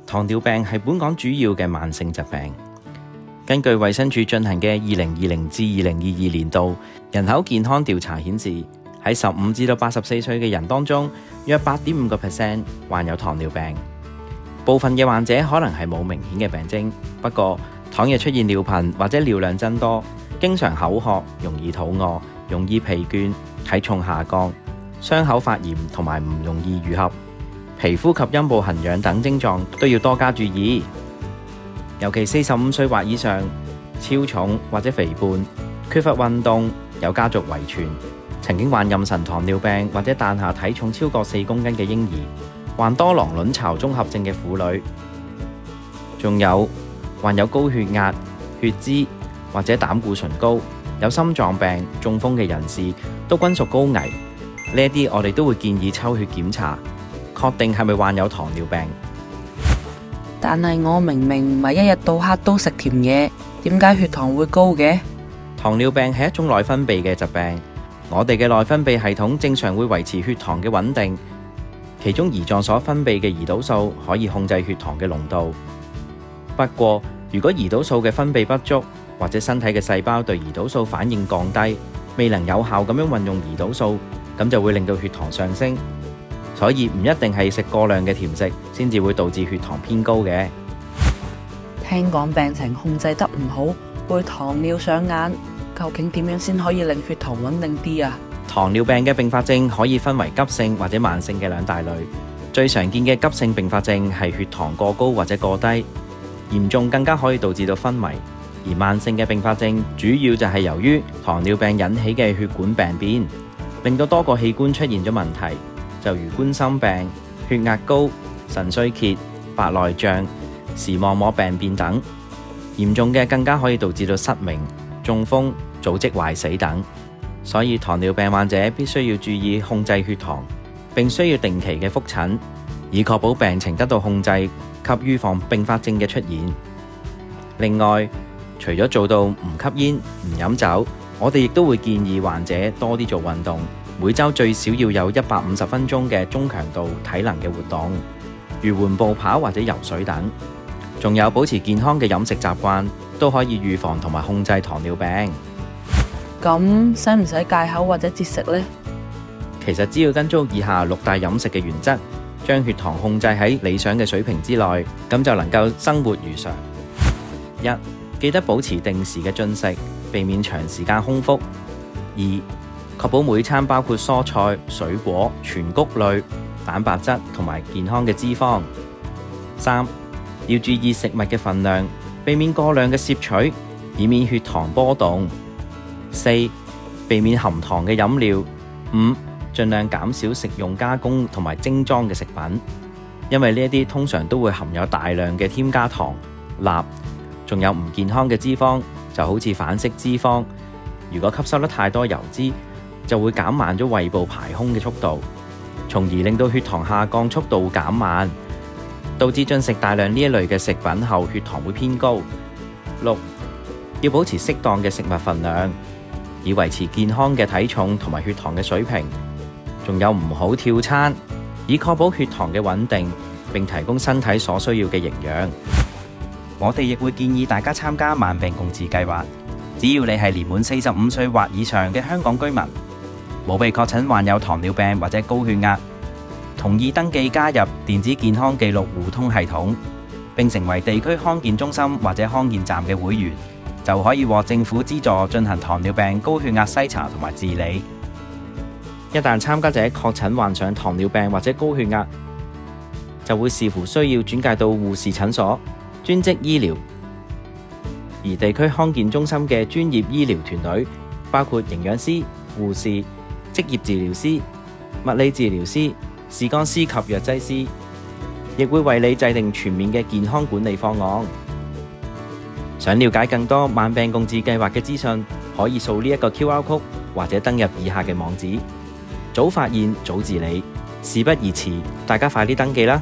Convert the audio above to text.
糖尿病係本港主要嘅慢性疾病。根據衛生署進行嘅2020至2022年度人口健康調查顯示，喺15至到84歲嘅人當中，約8.5% 患有糖尿病。部分嘅患者可能係冇明顯嘅病徵，不過倘若出現尿頻或者尿量增多，經常口渴、容易肚餓、容易疲倦、體重下降、傷口發炎同埋唔容易愈合、皮膚及陰部痕癢等症狀都要多加注意。尤其45歲或以上、超重或者肥胖、缺乏運動、有家族遺傳、曾經患妊娠糖尿病或者誕下體重超過4公斤嘅嬰兒、患多囊卵巢綜合症嘅婦女，仲有患有高血壓、血脂或者膽固醇高、有心臟病、中風嘅人士都均屬高危。呢一啲我哋都會建議抽血檢查，確定係咪患有糖尿病。但係我明明唔係一日到黑都食甜嘢，點解血糖會高嘅？糖尿病係一種內分泌嘅疾病，我哋嘅內分泌系統正常會維持血糖嘅穩定，其中胰臟所分泌嘅胰島素可以控制血糖嘅濃度。不過，如果胰島素嘅分泌不足，或者身體嘅細胞對胰島素反應降低，未能有效咁樣運用胰島素，咁就會令到血糖上升。所以唔一定係食過量嘅甜食先至會導致血糖偏高嘅。聽講病情控制得唔好，會糖尿上眼，究竟點樣先可以令血糖穩定啲啊？糖尿病嘅併發症可以分為急性或者慢性嘅兩大類。最常見嘅急性併發症係血糖過高或者過低，嚴重更加可以導致到昏迷。而慢性嘅併發症主要就係由於糖尿病引起嘅血管病變，令到多個器官出現咗問題，就如冠心病、血壓高、腎衰竭、白內障、視網膜病變等。嚴重嘅更加可以導致到失明、中風、組織壞死等。所以糖尿病患者必須要注意控制血糖，並需要定期嘅覆診，以確保病情得到控制及預防併發症嘅出現。另外，除咗做到唔吸煙、唔飲酒，我哋亦都會建議患者多啲做運動，每週最少要有150分鐘嘅中強度體能嘅活動，如緩步跑或者游水等。仲有保持健康嘅飲食習慣，都可以預防同埋控制糖尿病。咁使唔使戒口或者節食呢？其實只要跟足以下6大飲食嘅原則，將血糖控制喺理想嘅水平之內，咁就能夠生活如常。1. 記得保持定時嘅進食，避免長時間空腹。2. 確保每餐包括蔬菜、水果、全穀類、蛋白質同埋健康嘅脂肪。3. 要注意食物嘅分量，避免過量嘅攝取，以免血糖波動。4. 避免含糖嘅飲料。5. 盡量減少食用加工同埋精裝嘅食品，因為呢一啲通常都會含有大量嘅添加糖、鈉，仲有唔健康嘅脂肪，就好似反式脂肪。如果吸收得太多油脂，就會減慢咗胃部排空嘅速度，從而令到血糖下降速度減慢，導致進食大量呢一類嘅食品後血糖會偏高。6. 要保持適當嘅食物分量，以維持健康嘅體重同埋血糖嘅水平。仲有唔好跳餐，以確保血糖嘅穩定，並提供身體所需要嘅營養。我哋亦會建議大家參加慢病共治計劃，只要你係年滿45歲或以上嘅香港居民，冇被確診患有糖尿病或者高血壓，同意登記加入電子健康記錄互通系統，並成為地區康健中心或者康健站嘅會員，就可以獲政府資助進行糖尿病、高血壓篩查同埋治理。一旦參加者確診患上糖尿病或者高血壓，就會視乎需要轉介到護士診所、專職醫療，而地區康健中心嘅專業醫療團隊包括營養師、護士、職業治療師、物理治療師、視光師及藥劑師，亦會為你制定全面嘅健康管理方案。想了解更多慢病共治計劃嘅資訊，可以掃呢一個 QR code 或者登入以下嘅網址。早發現，早治理，事不宜遲，大家快啲登記啦！